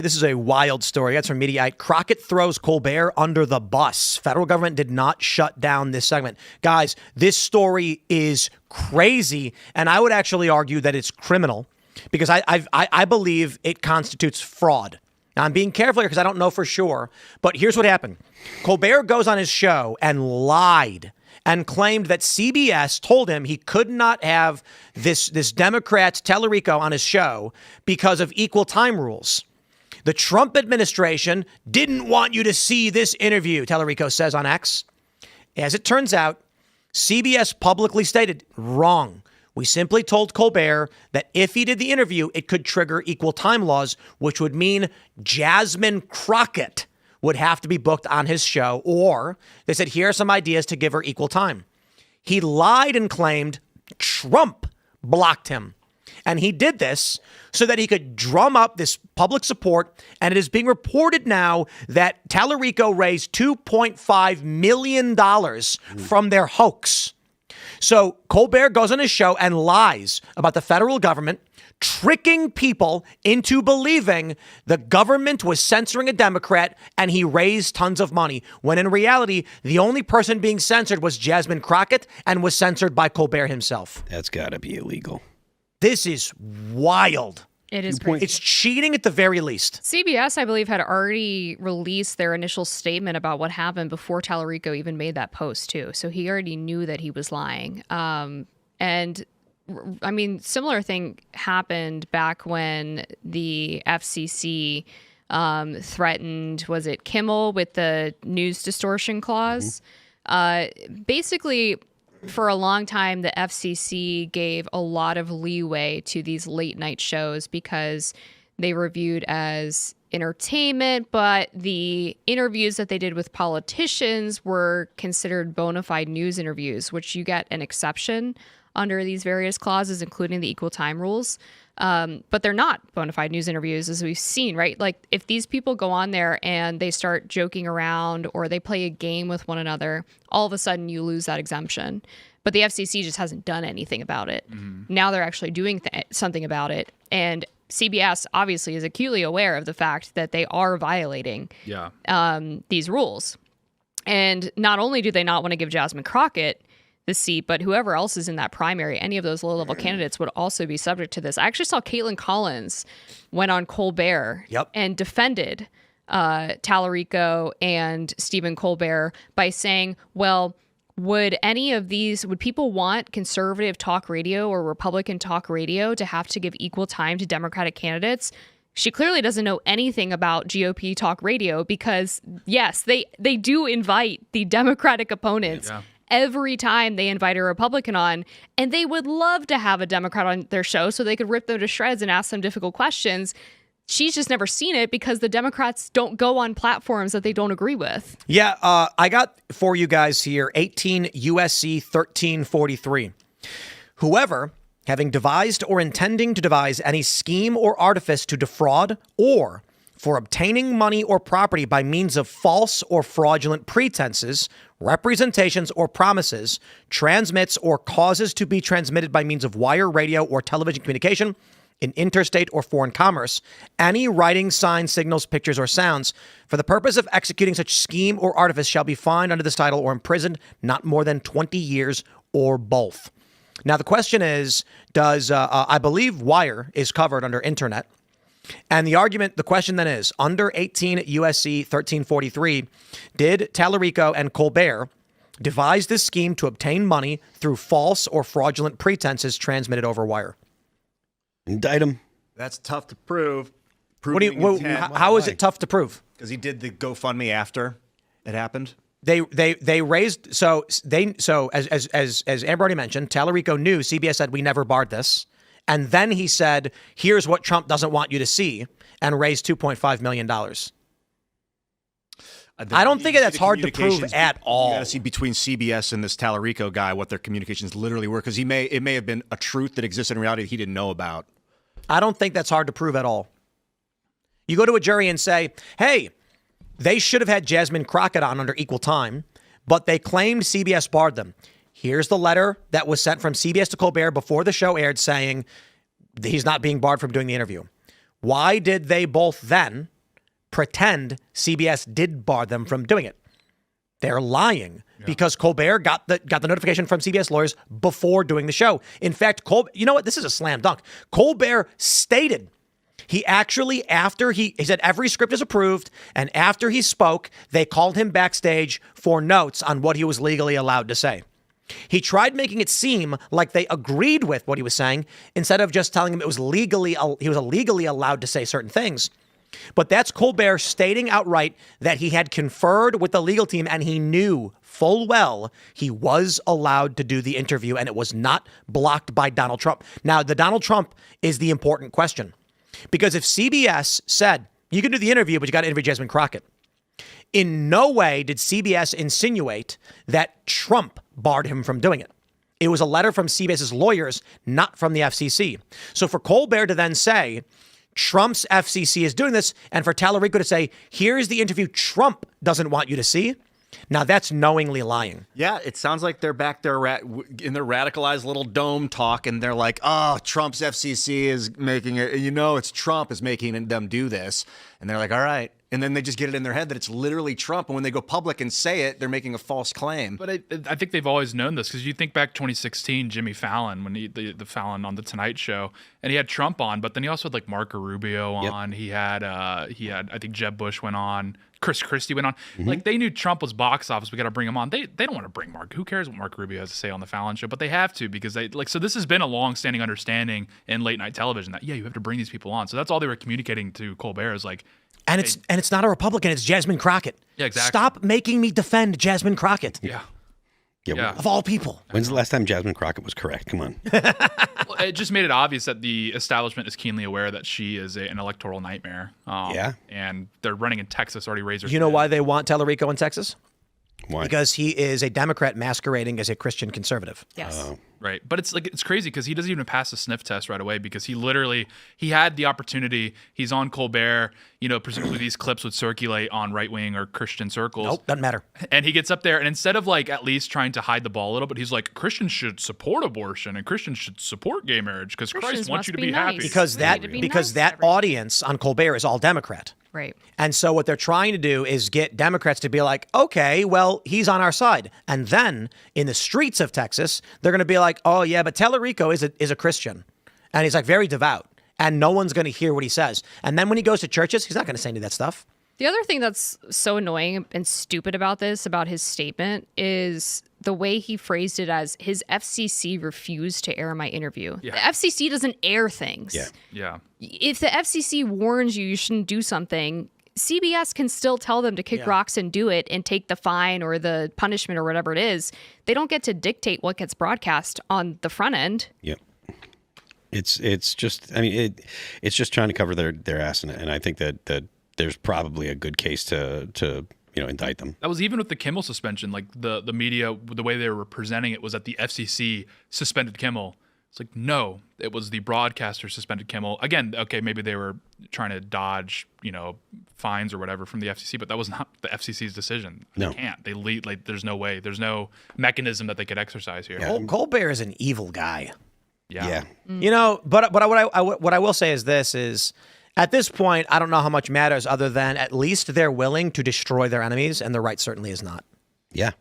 This is a wild story. That's from Mediaite. Crockett throws Colbert under the bus. Federal government did not shut down this segment. Guys, this story is crazy, and I would actually argue that it's criminal because I believe it constitutes fraud. Now, I'm being careful here because I don't know for sure, but here's what happened. Colbert goes on his show and lied and claimed that CBS told him he could not have this Democrat Telerico on his show because of equal time rules. The Trump administration didn't want you to see this interview, Telerico says on X. As it turns out, CBS publicly stated, wrong. We simply told Colbert that if he did the interview, it could trigger equal time laws, which would mean Jasmine Crockett would have to be booked on his show, or they said, here are some ideas to give her equal time. He lied and claimed Trump blocked him. And he did this so that he could drum up this public support. And it is being reported now that Telerico raised $2.5 million from their hoax. So Colbert goes on his show and lies about the federal government, tricking people into believing the government was censoring a Democrat, and he raised tons of money, when in reality, the only person being censored was Jasmine Crockett and was censored by Colbert himself. That's got to be illegal. This is wild. It is crazy. It's cheating at the very least. CBS, I believe, had already released their initial statement about what happened before Telerico even made that post, too. So he already knew that he was lying. And I mean, similar thing happened back when the FCC threatened, was it Kimmel with the news distortion clause? Basically, for a long time, the FCC gave a lot of leeway to these late night shows because they were viewed as entertainment, but the interviews that they did with politicians were considered bona fide news interviews, which you get an exception under these various clauses, including the equal time rules. But they're not bona fide news interviews, as we've seen, right? Like, if these people go on there and they start joking around or they play a game with one another, all of a sudden you lose that exemption. But the FCC just hasn't done anything about it. Now they're actually doing something about it. And CBS obviously is acutely aware of the fact that they are violating these rules. And not only do they not want to give Jasmine Crockett the seat, but whoever else is in that primary, any of those low-level candidates would also be subject to this. I actually saw Caitlin Collins went on Colbert and defended Telerico and Stephen Colbert by saying, well, would people want conservative talk radio or Republican talk radio to have to give equal time to Democratic candidates? She clearly doesn't know anything about GOP talk radio because, yes, they do invite the Democratic opponents every time they invite a Republican on, and they would love to have a Democrat on their show so they could rip them to shreds and ask them difficult questions. She's just never seen it because the Democrats don't go on platforms that they don't agree with. Yeah, I got for you guys here 18 USC 1343. Whoever, having devised or intending to devise any scheme or artifice to defraud or for obtaining money or property by means of false or fraudulent pretenses, representations, or promises, transmits or causes to be transmitted by means of wire, radio, or television communication in interstate or foreign commerce, any writing, signs, signals, pictures, or sounds for the purpose of executing such scheme or artifice shall be fined under this title or imprisoned not more than 20 years or both. Now, the question is, does, I believe wire is covered under internet. And the question then is, under 18 USC 1343, did Telerico and Colbert devise this scheme to obtain money through false or fraudulent pretenses transmitted over wire? Indict him. That's tough to prove. How is it tough to prove? Because he did the GoFundMe after it happened. They raised as Amber already mentioned, Telerico knew. CBS said we never barred this. And then he said, here's what Trump doesn't want you to see, and raised $2.5 million. I don't think that's hard to prove at all. You got to see between CBS and this Telerico guy what their communications literally were, because it may have been a truth that existed in reality that he didn't know about. I don't think that's hard to prove at all. You go to a jury and say, hey, they should have had Jasmine Crockett on under equal time, but they claimed CBS barred them. Here's the letter that was sent from CBS to Colbert before the show aired saying he's not being barred from doing the interview. Why did they both then pretend CBS did bar them from doing it? They're lying because Colbert got the notification from CBS lawyers before doing the show. In fact, you know what? This is a slam dunk. Colbert stated he actually, after he said every script is approved, and after he spoke, they called him backstage for notes on what he was legally allowed to say. He tried making it seem like they agreed with what he was saying instead of just telling him he was legally allowed to say certain things. But that's Colbert stating outright that he had conferred with the legal team and he knew full well he was allowed to do the interview and it was not blocked by Donald Trump. Now, the Donald Trump is the important question, because if CBS said you can do the interview, but you got to interview Jasmine Crockett, in no way did CBS insinuate that Trump barred him from doing it. It was a letter from CBS's lawyers, not from the FCC. So for Colbert to then say Trump's FCC is doing this, and for Telerico to say, here's the interview Trump doesn't want you to see, now that's knowingly lying. Yeah, it sounds like they're back there in their radicalized little dome talk, and they're like, oh, Trump's FCC is making it, it's Trump is making them do this. And they're like, all right. And then they just get it in their head that it's literally Trump. And when they go public and say it, they're making a false claim. But I think they've always known this, because you think back 2016, Jimmy Fallon, when the Fallon on the Tonight Show, and he had Trump on, but then he also had like Marco Rubio on. Yep. He had I think Jeb Bush went on. Chris Christie went on. Mm-hmm. Like, they knew Trump was box office. We got to bring him on. They don't want to bring Mark. Who cares what Marco Rubio has to say on the Fallon Show? But they have to, because so this has been a long-standing understanding in late night television that you have to bring these people on. So that's all they were communicating to Colbert is like. And it's not a Republican. It's Jasmine Crockett. Yeah, exactly. Stop making me defend Jasmine Crockett. Yeah. Of all people. When's the last time Jasmine Crockett was correct? Come on. Well, it just made it obvious that the establishment is keenly aware that she is an electoral nightmare. And they're running in Texas, already raised her. You know why they want Telerico in Texas? Why? Because he is a Democrat masquerading as a Christian conservative. Yes. Right. But it's crazy because he doesn't even pass the sniff test right away, because he had the opportunity. He's on Colbert, presumably these clips would circulate on right-wing or Christian circles. Nope, doesn't matter. And he gets up there, and instead of at least trying to hide the ball a little bit, he's like, Christians should support abortion and Christians should support gay marriage because Christ wants you to be happy. Because that audience on Colbert is all Democrat. Right. And so what they're trying to do is get Democrats to be like, okay, well, he's on our side. And then in the streets of Texas, they're going to be like, oh, yeah, but Telerico is a Christian. And he's very devout. And no one's going to hear what he says. And then when he goes to churches, he's not going to say any of that stuff. The other thing that's so annoying and stupid about his statement, is the way he phrased it as his FCC refused to air my interview. Yeah. The FCC doesn't air things. Yeah. If the FCC warns you shouldn't do something, CBS can still tell them to kick rocks and do it and take the fine or the punishment or whatever it is. They don't get to dictate what gets broadcast on the front end. Yep. It's just, it's just trying to cover their ass in it. And I think that there's probably a good case to indict them. That was even with the Kimmel suspension. Like the media, the way they were presenting it was that the FCC suspended Kimmel. It's like, no, it was the broadcaster suspended Kimmel. Again, okay, maybe they were trying to dodge, fines or whatever from the FCC, but that was not the FCC's decision. No. They can't. They lead, there's no way. There's no mechanism that they could exercise here. Yeah. Colbert is an evil guy. Yeah. But what I will say is this is, at this point, I don't know how much matters other than at least they're willing to destroy their enemies, and the right certainly is not. Yeah.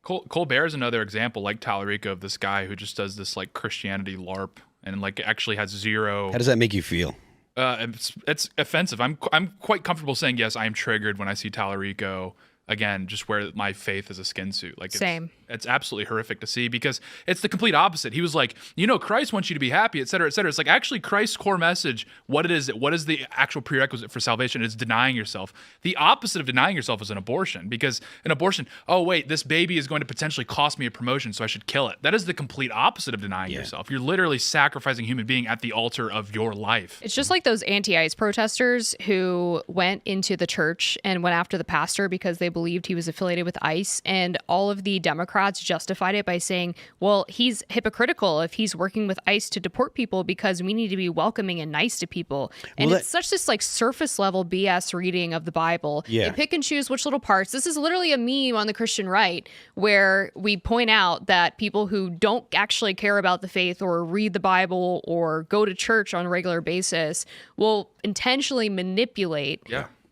Colbert is another example, like Telerico, of this guy who just does this Christianity LARP and actually has zero. How does that make you feel? It's offensive. I'm quite comfortable saying yes. I am triggered when I see Telerico again, just wear my faith as a skin suit. Same. It's absolutely horrific to see, because it's the complete opposite. He was like, Christ wants you to be happy, et cetera, et cetera. It's like, actually, Christ's core message, what is the actual prerequisite for salvation? Is denying yourself. The opposite of denying yourself is an abortion, because an abortion, oh, wait, this baby is going to potentially cost me a promotion, so I should kill it. That is the complete opposite of denying yourself. You're literally sacrificing a human being at the altar of your life. It's just like those anti-ICE protesters who went into the church and went after the pastor because they believed he was affiliated with ICE, and all of the Democrats justified it by saying, well, he's hypocritical if he's working with ICE to deport people because we need to be welcoming and nice to people. And it's such this like surface level BS reading of the Bible. Yeah. They pick and choose which little parts. This is literally a meme on the Christian right where we point out that people who don't actually care about the faith or read the Bible or go to church on a regular basis will intentionally manipulate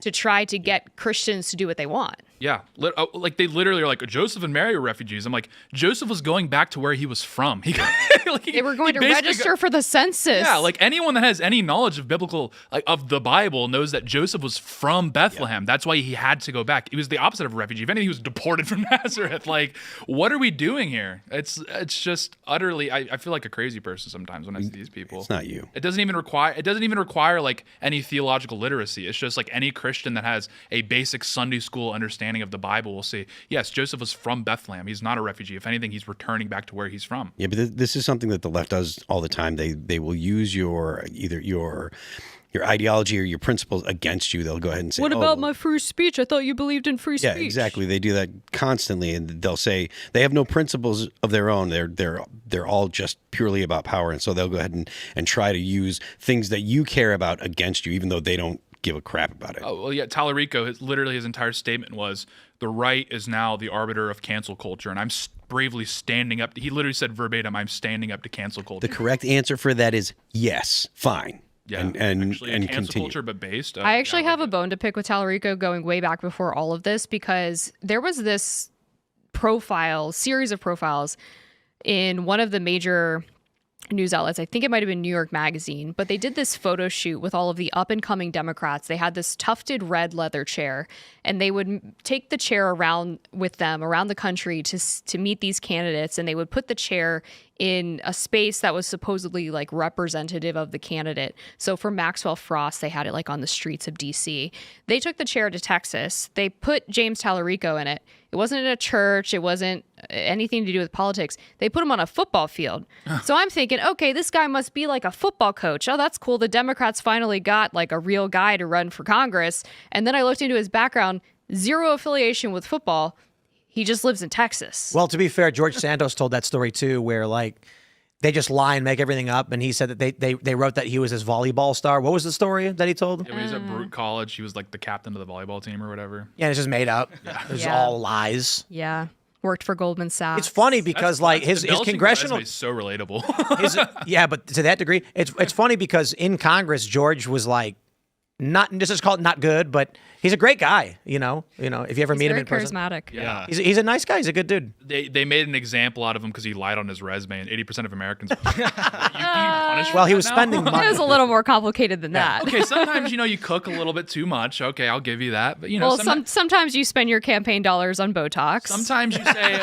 to try to get Christians to do what they want. Yeah, like they literally are like, Joseph and Mary were refugees. I'm like, Joseph was going back to where he was from. They were going to register for the census. Yeah, like anyone that has any knowledge of of the Bible knows that Joseph was from Bethlehem. That's why he had to go back. He was the opposite of a refugee. If anything, he was deported from Nazareth. Like, what are we doing here? It's just utterly. I feel like a crazy person sometimes when I see these people. It's not you. It doesn't even require like any theological literacy. It's just like any Christian that has a basic Sunday school understanding of the Bible will say, yes, Joseph was from Bethlehem. He's not a refugee. If anything, he's returning back to where he's from. Yeah, but this is something that the left does all the time. They will use your ideology or your principles against you. They'll go ahead and say, what about my free speech? I thought you believed in free speech. Yeah, exactly. They do that constantly, and they'll say they have no principles of their own. They're all just purely about power, and so they'll go ahead and try to use things that you care about against you, even though they don't give a crap about it. Oh, well, yeah, Telerico, his entire statement was, the right is now the arbiter of cancel culture, and I'm bravely standing up. He literally said verbatim, I'm standing up to cancel culture. The correct answer for that is yes, fine. Yeah, and actually, and cancel continue. culture, but based. I actually have a bone to pick with Telerico going way back before all of this, because there was this series of profiles in one of the major news outlets. I think it might have been New York Magazine, but they did this photo shoot with all of the up and coming Democrats. They had this tufted red leather chair, and they would take the chair around with them around the country to meet these candidates, and they would put the chair in a space that was supposedly like representative of the candidate. So for Maxwell Frost, they had it like on the streets of DC. They took the chair to Texas. They put James Telerico in it. It wasn't in a church. It wasn't anything to do with politics. They put him on a football field. So I'm thinking, okay, this guy must be like a football coach. Oh, that's cool. The Democrats finally got like a real guy to run for Congress. And then I looked into his background, zero affiliation with football. He just lives in Texas. Well, to be fair, George Santos told that story too, where like they just lie and make everything up. And he said that they wrote that he was his volleyball star. What was the story that he told? Yeah, when he was at Brute College, he was like the captain of the volleyball team or whatever. Yeah, it's just made up. It's all lies. Yeah. Worked for Goldman Sachs. It's funny because his congressional is so relatable. Yeah, but to that degree, it's funny because in Congress, George was like just call it not good, but he's a great guy. You know, if you ever meet him in person, charismatic. Yeah. He's a nice guy. He's a good dude. They made an example out of him because he lied on his resume, and 80% of Americans. You punish for Well, he that was now? spending money. It was a little more complicated than that. Okay, sometimes you cook a little bit too much. Okay, I'll give you that. But Well, sometimes you spend your campaign dollars on Botox. sometimes you say,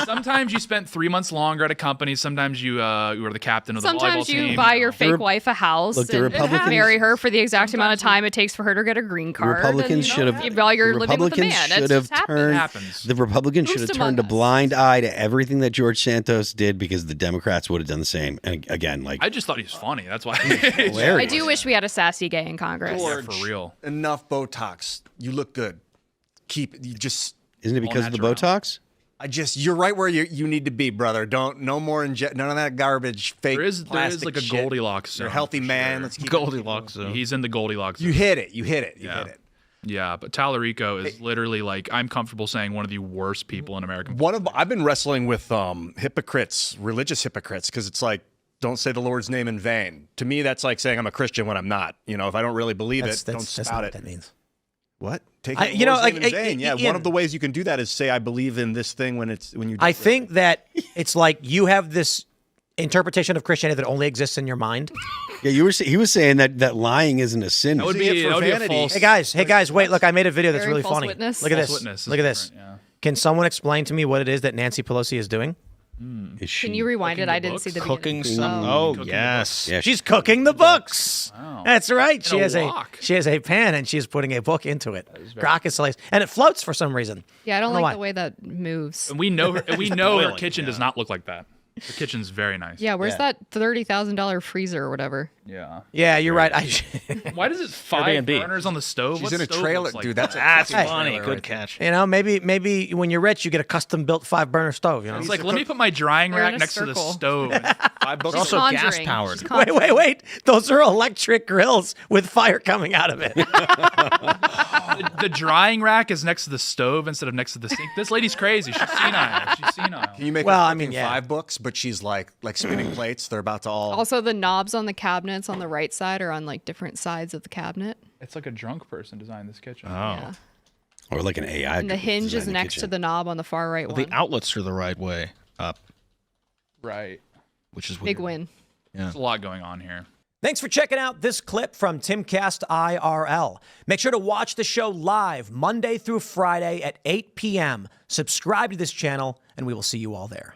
sometimes you spent 3 months longer at a company. Sometimes you were the captain of the volleyball Sometimes team. you buy your fake wife a house Look, the and Republicans- marry her for the exact amount of time it takes for her to get a green card. Republicans should have. While you're the living with a Republicans man. should It have just happens. turned. Happens. The Republicans should have Who's turned a among us? blind eye to everything that George Santos did because the Democrats would have done the same. And again, like I just thought he was funny. That's why. hilarious. I do wish we had a sassy gay in Congress. Yeah, for real. Enough Botox. You look good. Keep you just. Isn't it because of the natural. Botox? You're right where you need to be, brother. No more none of that garbage, fake. There is plastic like a shit. Goldilocks You're a zone, healthy for man. sure. Let's keep Goldilocks zone. He's in the Goldilocks. You zone. hit it. You hit it. You Yeah. hit it. Yeah, but Telerico is literally like I'm comfortable saying one of the worst people in American. I've been wrestling with hypocrites, religious hypocrites, because it's like don't say the Lord's name in vain. To me, that's like saying I'm a Christian when I'm not. If I don't really believe don't That's not spout what it. that means. What? Take I- the you know, Lord's like, name in vain. Yeah, Ian- one of the ways you can do that is say I believe in this thing when you. I think that it's like you have this interpretation of Christianity that only exists in your mind. Yeah, he was saying that lying isn't a sin. That would See it be, for that would be a vanity. false. Hey guys, wait! Look, I made a video that's Very really false funny. witness. Look at False this. witness is Look at this. different, yeah. Can someone explain to me what it is that Nancy Pelosi is doing? Is she? Can you rewind it? Cooking the I didn't see the Cooking beginning. some. Oh. Oh, yes. Yeah, She's cooking the books. Wow. That's right. In a She wok. has a pan and she's putting a book into it. Grok is sliced, and it floats for some reason. Yeah, I don't know like why. the way that moves. And we know her. And we know her kitchen does not look like that. The kitchen's very nice. Yeah, where's that $30,000 freezer or whatever? Yeah. Yeah, you're right. Why does it 5 Airbnb. burners on the stove? She's What in a stove trailer, looks like dude. that? That's funny. trailer Good right there. catch. You know, maybe when you're rich, you get a custom built 5-burner stove. You know. It's like, let me put my drying They're in rack a next to the circle. stove. $5 It's a also Conjuring. gas powered. She's Wait, conjuring. wait. Those are electric grills with fire coming out of it. The drying rack is next to the stove instead of next to the sink. This lady's crazy. She's senile. She's senile. Can you make Well, her I mean, cooking yeah. 5 books, but she's like spinning plates. They're about to all. Also, the knobs on the cabinets on the right side are on like different sides of the cabinet. It's like a drunk person designed this kitchen. Yeah. Or like an AI. And the hinge is design next to kitchen. the knob on the far right Well, one. the outlets are the right way up, Right. which is Big weird. win. There's a lot going on here. Thanks for checking out this clip from Timcast IRL. Make sure to watch the show live Monday through Friday at 8 p.m. Subscribe to this channel, and we will see you all there.